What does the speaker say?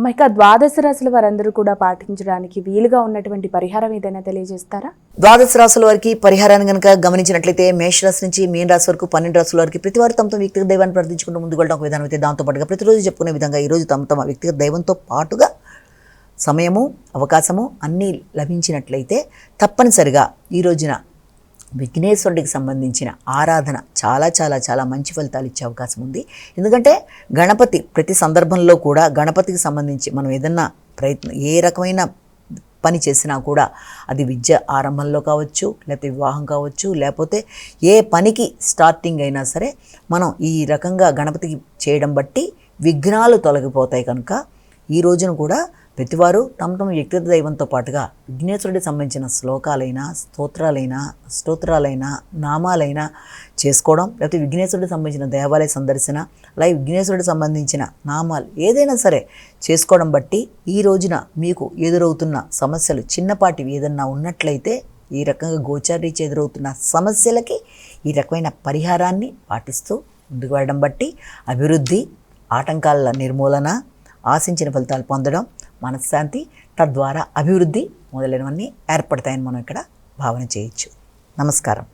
ఇక ద్వాదశ రాశుల వారందరూ కూడా పాటించడానికి వీలుగా ఉన్నటువంటి పరిహారం ఏదైనా తెలియజేస్తారా? ద్వాదశ రాశుల వారికి పరిహారాన్ని కనుక గమనించినట్లయితే మేషరాశి నుంచి మీన రాశి వరకు 12 రాశుల వారికి ప్రతి వారు తమ వ్యక్తిగత దైవాన్ని ప్రార్థించుకుంటూ ముందుకు వెళ్ళడం ఒక విధానం అయితే, దాంతో పాటుగా ప్రతిరోజు చెప్పుకునే విధంగా ఈరోజు తమ వ్యక్తిగత దైవంతో పాటుగా సమయము అవకాశము అన్నీ లభించినట్లయితే తప్పనిసరిగా ఈ రోజున విఘ్నేశ్వరుడికి సంబంధించిన ఆరాధన చాలా చాలా చాలా మంచి ఫలితాలు ఇచ్చే అవకాశం ఉంది. ఎందుకంటే గణపతి ప్రతి సందర్భంలో కూడా గణపతికి సంబంధించి మనం ఏదన్నా ఏ రకమైన పని చేసినా కూడా అది విద్య ఆరంభంలో కావచ్చు, లేకపోతే వివాహం కావచ్చు, లేకపోతే ఏ పనికి స్టార్టింగ్ అయినా సరే మనం ఈ రకంగా గణపతికి చేయడం బట్టి విఘ్నాలు తొలగిపోతాయి. కనుక ఈ రోజున కూడా ప్రతివారు తమ వ్యక్తిగత దైవంతో పాటుగా విఘ్నేశ్వరుడికి సంబంధించిన శ్లోకాలైనా స్తోత్రాలైనా నామాలైనా చేసుకోవడం, లేకపోతే విఘ్నేశ్వరుడికి సంబంధించిన దేవాలయ సందర్శన, అలాగే విఘ్నేశ్వరుడికి సంబంధించిన నామాలు ఏదైనా సరే చేసుకోవడం బట్టి ఈ రోజున మీకు ఎదురవుతున్న సమస్యలు చిన్నపాటివి ఏదన్నా ఉన్నట్లయితే ఈ రకంగా గోచారీచి ఎదురవుతున్న సమస్యలకి ఈ రకమైన పరిహారాన్ని పాటిస్తూ ముందుకు వెళ్ళడం బట్టి అభివృద్ధి, ఆటంకాల నిర్మూలన, ఆశించిన ఫలితాలు పొందడం, మనశ్శాంతి, తద్వారా అభివృద్ధి మొదలైనవన్నీ ఏర్పడతాయని మనం ఇక్కడ భావన చేయొచ్చు. నమస్కారం.